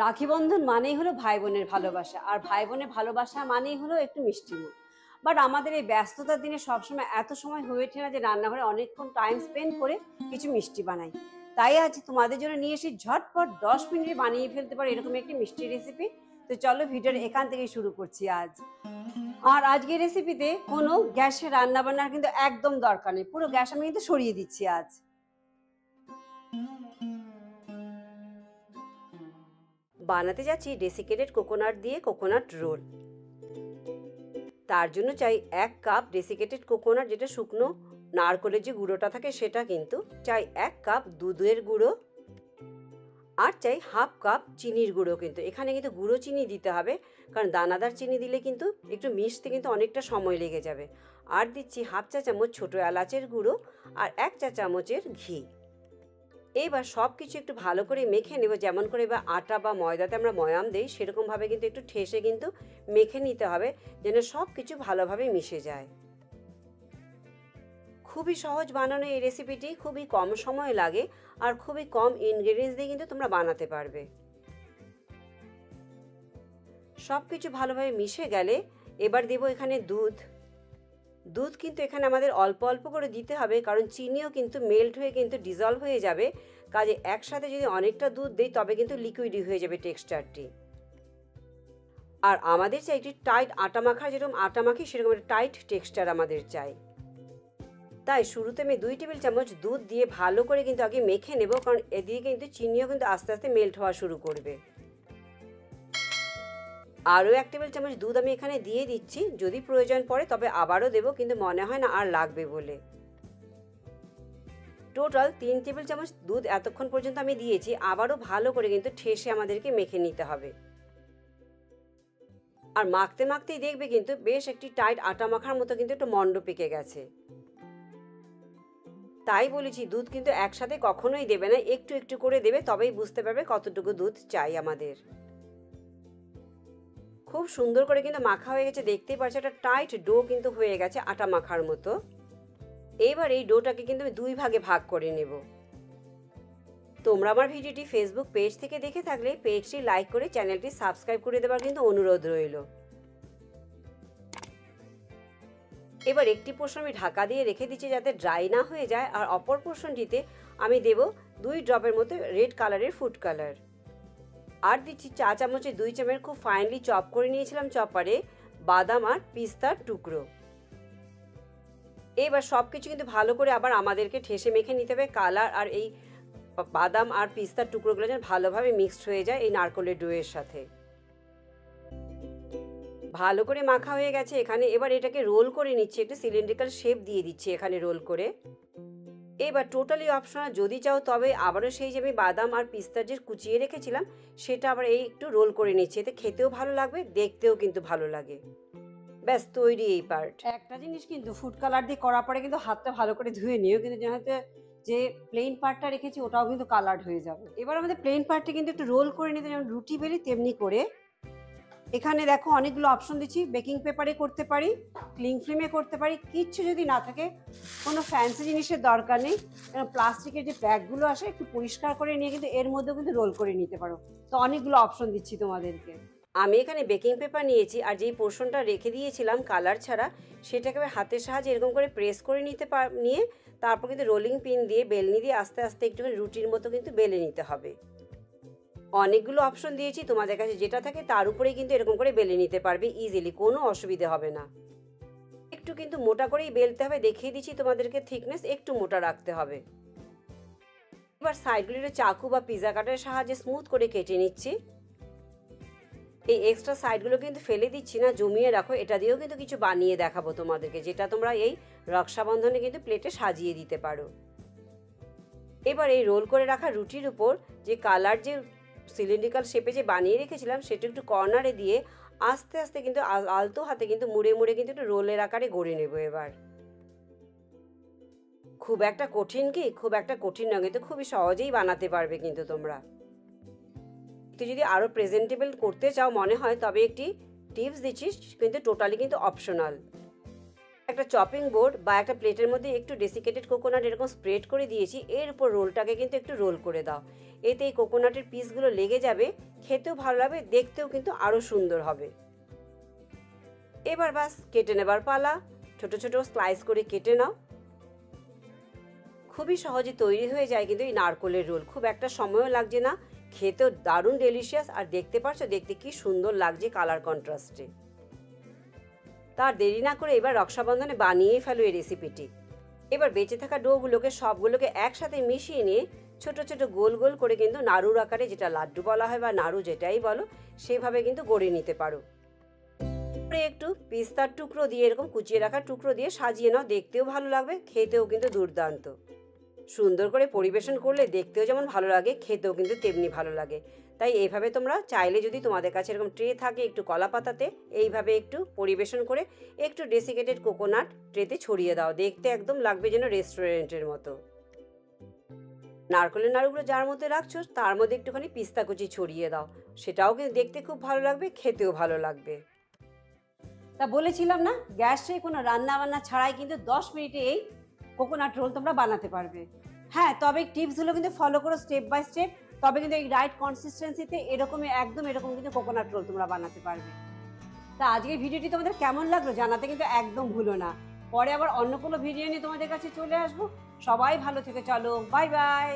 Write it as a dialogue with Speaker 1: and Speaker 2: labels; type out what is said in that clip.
Speaker 1: রাখি বন্ধন মানেই হলো ভাই বোনের ভালোবাসা, আর ভাই বোনের ভালোবাসা মানেই হলো একটু মিষ্টি মুখ। বাট আমাদের এই ব্যস্ততার দিনে সবসময় এত সময় হয়ে ওঠে না যে রান্নাঘরে অনেকক্ষণ টাইম স্পেন্ড করে কিছু মিষ্টি বানাই। তাই আজ তোমাদের জন্য নিয়ে এসে ঝটপট 10 মিনিটে বানিয়ে ফেলতে পারো এরকম একটি মিষ্টি রেসিপি। তো চলো ভিডিওর এখান থেকেই শুরু করছি আজ। আর আজকের রেসিপিতে কোনো গ্যাসে রান্না বান্নার কিন্তু একদম দরকার নেই, পুরো গ্যাস আমি কিন্তু সরিয়ে দিচ্ছি আজ। বানাতে যাচ্ছি ডেসিকেটেড কোকোনাট দিয়ে কোকোনাট রোল। তার জন্য চাই 1 কাপ ডেসিকেটেড কোকোনাট, যেটা শুকনো নারকেলের যে গুঁড়োটা থাকে সেটা, কিন্তু চাই 1 কাপ দুধের গুঁড়ো, আর চাই 1/2 কাপ চিনির গুঁড়ো। কিন্তু এখানে কিন্তু গুঁড়ো চিনি দিতে হবে, কারণ দানাদার চিনি দিলে কিন্তু একটু মিশতে কিন্তু অনেকটা সময় লেগে যাবে। আর দিচ্ছি 1/2 চা চামচ ছোটো এলাচের গুঁড়ো আর 1 চা চামচের ঘি। এইবার সব কিছু একটু ভালো করে মেখে নেব, যেমন করে এবার আটা বা ময়দাতে আমরা ময়াম দিই সেরকমভাবে কিন্তু একটু ঠেসে কিন্তু মেখে নিতে হবে, যেন সব কিছু ভালোভাবে মিশে যায়। খুবই সহজ বানানো এই রেসিপিটি, খুবই কম সময় লাগে আর খুবই কম ইনগ্রেডিয়েন্টস দিয়ে কিন্তু তোমরা বানাতে পারবে। সব কিছু ভালোভাবে মিশে গেলে এবার দেব এখানে দুধ। দুধ কিন্তু এখানে আমাদের অল্প অল্প করে দিতে হবে, কারণ চিনিও কিন্তু মেল্ট হয়ে কিন্তু ডিজলভ হয়ে যাবে। কাজে একসাথে যদি অনেকটা দুধ দিই তবে কিন্তু লিকুইডি হয়ে যাবে টেক্সচারটি। আর আমাদের চাই একটি টাইট আটা মাখা, যেরকম আটা মাখি সেরকম একটা টাইট টেক্সচার আমাদের চাই। তাই শুরুতে আমি 2 টেবিল চামচ দুধ দিয়ে ভালো করে কিন্তু আগে মেখে নেব, কারণ এদিকে কিন্তু চিনিও কিন্তু আস্তে আস্তে মেল্ট হওয়া শুরু করবে। আরও 1 টেবিল চামচ দুধ আমি এখানে দিয়ে দিচ্ছি, যদি প্রয়োজন পড়ে তবে আবারও দেবো, কিন্তু মনে হয় না আর লাগবে বলে। টোটাল 3 টেবিল চামচ দুধ এতক্ষণ পর্যন্ত আমি দিয়েছি। আবারও ভালো করে কিন্তু ঠেসে আমাদেরকে মেখে নিতে হবে। আর মাখতে মাখতেই দেখবে কিন্তু বেশ একটি টাইট আটা মাখার মতো কিন্তু একটু মন্ড পেকে গেছে। তাই বলেছি দুধ কিন্তু একসাথে কখনোই দেবে না, একটু একটু করে দেবে, তবেই বুঝতে পারবে কতটুকু দুধ চাই আমাদের। খুব সুন্দর করে কিন্তু মাখা হয়ে গেছে, দেখতেই পাচ্ছ একটা টাইট ডো কিন্তু হয়ে গেছে আটা মাখার মতো। এইবার এই ডোটাকে কিন্তু আমি 2 ভাগে ভাগ করে নেব। তোমরা আমার ভিডিওটি ফেসবুক পেজ থেকে দেখে থাকলে পেজটি লাইক করে চ্যানেলটি সাবস্ক্রাইব করে দেওয়ার কিন্তু অনুরোধ রইল। এবার একটি পোর্শন আমি ঢাকা দিয়ে রেখে দিচ্ছি যাতে ড্রাই না হয়ে যায়, আর অপর পোর্শনটিতে আমি দেব 2 ড্রপের মতো রেড কালারের ফুড কালার। আর দিচ্ছি চা চামচে 2 চামচ খুব ফাইনলি চপ করে নিয়েছিলাম চপারে বাদাম আর পিস্তার টুকরো। এবার সব কিছু কিন্তু ভালো করে আবার আমাদেরকে ঠেসে মেখে নিতে হবে। কালার আর এই বাদাম আর পিস্তার টুকরোগুলো যেন ভালোভাবে মিক্সড হয়ে যায় এই নারকেলের ডোয়ের সাথে। ভালো করে মাখা হয়ে গেছে এখানে। এবার এটাকে রোল করে নিচ্ছি, একটু সিলিন্ড্রিক্যাল শেপ দিয়ে দিচ্ছি এখানে রোল করে। এবার টোটালি অপশনাল, যদি চাও তবে আবারও সেই যে আমি বাদাম আর পিস্তার যে কুচিয়ে রেখেছিলাম সেটা আবার এই একটু রোল করে নিচ্ছি, এতে খেতেও ভালো লাগবে, দেখতেও কিন্তু ভালো লাগে। ব্যাস তৈরি এই পার্ট। একটা জিনিস কিন্তু ফুড কালার দিয়ে করার পরে কিন্তু হাতটা ভালো করে ধুয়ে নিও, কিন্তু যেহেতু যে প্লেন পার্টটা রেখেছি ওটাও কিন্তু কালার্ড হয়ে যাবে। এবার আমাদের প্লেন পার্টটা কিন্তু একটু রোল করে নিতে, যেমন রুটি বেলি তেমনি করে। এখানে দেখো অনেকগুলো অপশন দিচ্ছি, বেকিং পেপারে করতে পারি, ক্লিং ফিল্মে করতে পারি, কিচ্ছু যদি না থাকে কোনো ফ্যান্সি জিনিসের দরকার নেই, প্লাস্টিকের যে ব্যাগগুলো আসে একটু পরিষ্কার করে নিয়ে কিন্তু এর মধ্যেও কিন্তু রোল করে নিতে পারো। তো অনেকগুলো অপশন দিচ্ছি তোমাদেরকে। আমি এখানে বেকিং পেপার নিয়েছি, আর যেই পোর্শনটা রেখে দিয়েছিলাম কালার ছাড়া সেটাকে হাতের সাহায্যে এরকম করে প্রেস করে নিয়ে তারপর কিন্তু রোলিং পিন দিয়ে বেলনি দিয়ে আস্তে আস্তে একটুখানি রুটির মতো কিন্তু বেলে নিতে হবে। অনেকগুলো অপশন দিয়েছি, তোমাদের কাছে যেটা থাকে তার উপরেই কিন্তু এরকম করে বেলে নিতে পারবে ইজিলি, কোনো অসুবিধা হবে না। একটু কিন্তু মোটা করেই বেলতে হবে, দেখিয়ে দিচ্ছি তোমাদেরকে, থিকনেস একটু মোটা রাখতে হবে। এবার সাইডগুলো চাকু বা পিজা কাটারের সাহায্যে স্মুথ করে কেটে নিচ্ছি। এই এক্সট্রা সাইডগুলো কিন্তু ফেলে দিচ্ছি না, জমিয়ে রাখো। এটা দিয়েও কিন্তু কিছু বানিয়ে দেখাবো তোমাদেরকে, যেটা তোমরা এই রক্ষাবন্ধনে কিন্তু প্লেটে সাজিয়ে দিতে পারো। এবার এই রোল করে রাখা রুটির উপর যে কালার যে সিলিন্ড্রিক্যাল শেপে যে বানিয়ে রেখেছিলাম সেটা একটু কর্নারে দিয়ে আস্তে আস্তে কিন্তু আলতো হাতে কিন্তু মুড়ে মুড়ে কিন্তু একটু রোলের আকারে গড়ে নেব। এবার খুব একটা কঠিন কি? খুব একটা কঠিন নয়, কিন্তু খুবই সহজেই বানাতে পারবে কিন্তু তোমরা। দেখতে যদি আরও প্রেজেন্টেবল করতে চাও মনে হয় তবে একটি টিপস দিচ্ছি, কিন্তু টোটালি কিন্তু অপশনাল। একটা চপিং বোর্ড বা একটা প্লেটের মধ্যে একটু ডেসিকেটেড কোকোনাট এরকম স্প্রেড করে দিয়েছি, এর উপর রোলটাকে কিন্তু একটু রোল করে দাও। এতে এই কোকোনাটের পিসগুলো লেগে যাবে, খেতেও ভালো লাগবে, দেখতেও কিন্তু আরও সুন্দর হবে। এবার বাস কেটে নেবার পালা। ছোট ছোট স্লাইস করে কেটে নাও। খুবই সহজে তৈরি হয়ে যায় কিন্তু এই নারকোলের রোল, খুব একটা সময়ও লাগছে না, খেতেও দারুণ ডেলিশিয়াস। আর দেখতে পাচ্ছ দেখতে কি সুন্দর লাগছে কালার কন্ট্রাস্টে। তার দেরি না করে এবার রক্ষাবন্ধনে বানিয়েই ফেলো এই রেসিপিটি। এবার বেঁচে থাকা ডোগুলোকে সবগুলোকে একসাথে মিশিয়ে নিয়ে ছোট ছোট গোল গোল করে কিন্তু নাড়ুর আকারে, যেটা লাড্ডু বলা হয় বা নাড়ু যেটাই বলো, সেভাবে কিন্তু গড়ে নিতে পারো। একটু পিস্তার টুকরো দিয়ে এরকম কুচিয়ে রাখা টুকরো দিয়ে সাজিয়ে নাও, দেখতেও ভালো লাগবে, খেতেও কিন্তু দুর্দান্ত। সুন্দর করে পরিবেশন করলে দেখতেও যেমন ভালো লাগে, খেতেও কিন্তু তেমনি ভালো লাগে। তাই এইভাবে তোমরা চাইলে যদি তোমাদের কাছে এরকম ট্রে থাকে একটু কলা পাতাতে এইভাবে একটু পরিবেশন করে একটু ডেসিকেটেড কোকোনাট ট্রেতে ছড়িয়ে দাও, দেখতে একদম লাগবে যেন রেস্টুরেন্টের মতো। নারকেলের নাড়ুগুলো যার মধ্যে রাখছো তার মধ্যে একটুখানি পিস্তা কুচি ছড়িয়ে দাও, সেটাও কিন্তু দেখতে খুব ভালো লাগবে, খেতেও ভালো লাগবে। তা বলেছিলাম না, গ্যাসে কোনো রান্না বান্না ছাড়াই কিন্তু 10 মিনিটে এই কোকোনাট রোল তোমরা বানাতে পারবে। হ্যাঁ, তবে টিপসগুলো কিন্তু ফলো করো স্টেপ বাই স্টেপ, তবে কিন্তু এই রাইট কনসিস্টেন্সিতে এরকমই একদম এরকম কিন্তু কোকোনাট রোল তোমরা বানাতে পারবে। তা আজকের ভিডিওটি তোমাদের কেমন লাগলো জানাতে কিন্তু একদম ভুলো না। পরে আবার অন্য কোনো ভিডিও নিয়ে তোমাদের কাছে চলে আসবো। সবাই ভালো থেকে চলো, বাই বাই।